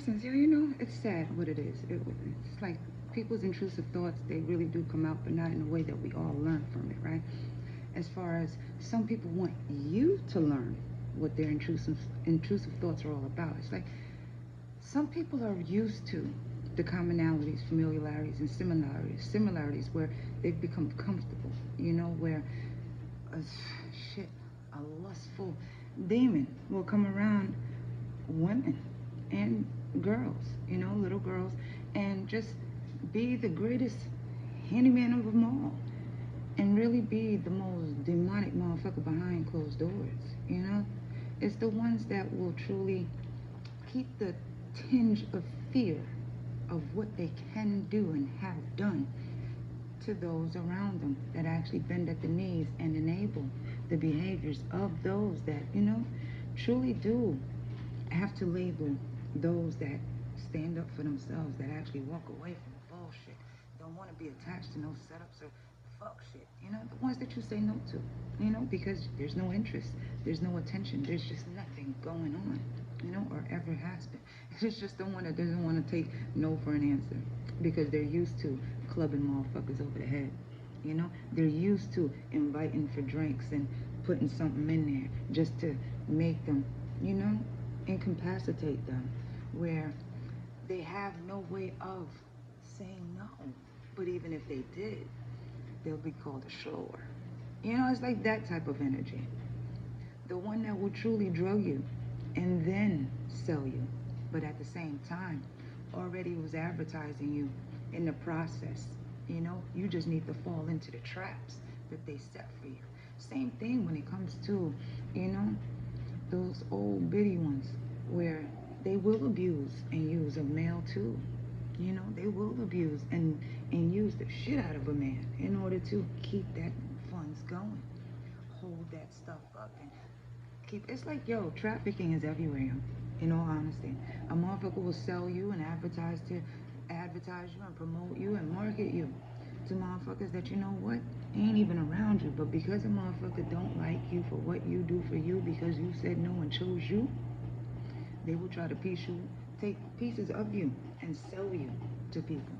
Since you know, it's sad what it is. It's like people's intrusive thoughts. They really do come out, but not in a way that we all learn from it, right? As far as some people want you to learn what their intrusive thoughts are all about. It's like some people are used to the commonalities, familiarities, and similarities where they've become comfortable. You know, where a shit, a lustful demon will come around women and girls, you know, little girls, and just be the greatest handyman of them all, and really be the most demonic motherfucker behind closed doors, you know? It's the ones that will truly keep the tinge of fear of what they can do and have done to those around them, that actually bend at the knees and enable the behaviors of those that, you know, truly do have to label those that stand up for themselves, that actually walk away from bullshit, don't want to be attached to no setups or fuck shit. You know, the ones that you say no to. You know, because there's no interest, there's no attention, there's just nothing going on. You know, or ever has been. It's just the one that doesn't want to take no for an answer because they're used to clubbing motherfuckers over the head. You know, they're used to inviting for drinks and putting something in there just to make them, you know, incapacitate them, where they have no way of saying no. But even if they did, they'll be called a shower. You know, it's like that type of energy. The one that will truly drug you and then sell you, but at the same time, already was advertising you in the process. You know, you just need to fall into the traps that they set for you. Same thing when it comes to, you know, those old bitty ones where they will abuse and use a male too. You know, they will abuse and use the shit out of a man in order to keep that funds going, hold that stuff up, and keep. It's like, yo, trafficking is everywhere. In all honesty, a motherfucker will sell you and advertise you and promote you and market you to motherfuckers that, you know what, ain't even around you. But because a motherfucker don't like you for what you do for you, because you said no and chose you, they will try to take pieces of you and sell you to people.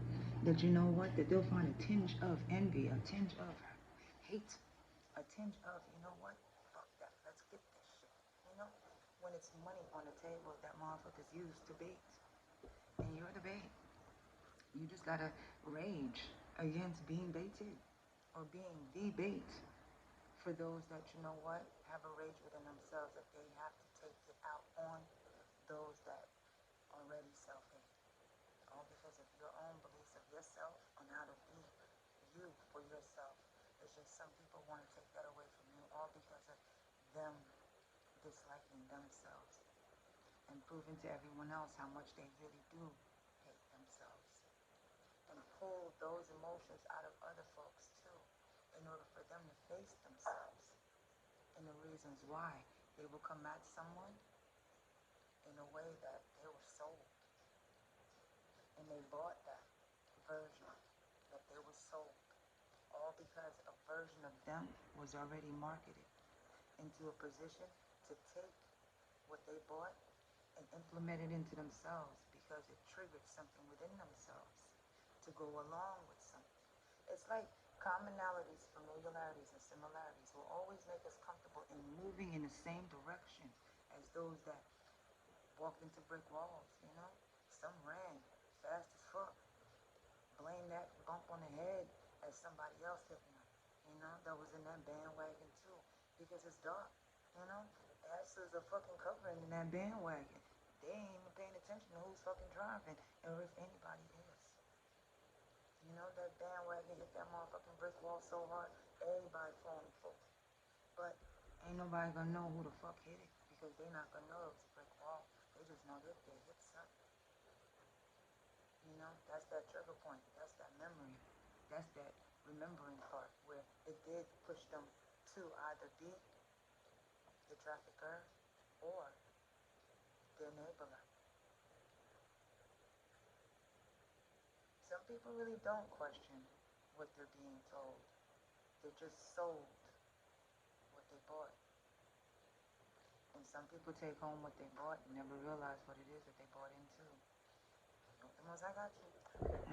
That, you know what, that they'll find a tinge of envy, a tinge of hate, a tinge of, you know what, fuck that, let's get this shit. You know, when it's money on the table that motherfuckers use to bait, and you're the bait. You just gotta rage against being baited or being the bait for those that, you know what, have a rage within themselves that they have to take it out on those that already self-hate. All because of your own beliefs of yourself on how to be you for yourself. It's just some people want to take that away from you, all because of them disliking themselves and proving to everyone else how much they really do hate themselves, and pull those emotions out of other folks too, in order for them to face themselves and the reasons why they will come at someone in a way that they were sold, and they bought that version that they were sold, all because a version of them was already marketed into a position to take what they bought and implement it into themselves because it triggered something within themselves to go along with something. It's like commonalities, familiarities, and similarities will always make us comfortable in moving in the same direction as those that walked into brick walls, you know? Some ran fast as fuck, blame that bump on the head as somebody else hitting them, you know, that was in that bandwagon too, because it's dark, you know, asses are fucking covering in that bandwagon. They ain't even paying attention to who's fucking driving or if anybody is. You know, that bandwagon hit that motherfucking brick wall so hard, everybody falling forward. But ain't nobody gonna know who the fuck hit it because they not gonna know it was a brick wall. They just know that they hit something. You know, that's that trigger point. That's that memory. That's that remembering part where it did push them to either be the trafficker or the enabler. Some people really don't question what they're being told. They're just sold what they bought. And some people take home what they bought and never realize what it is that they bought into. I got you.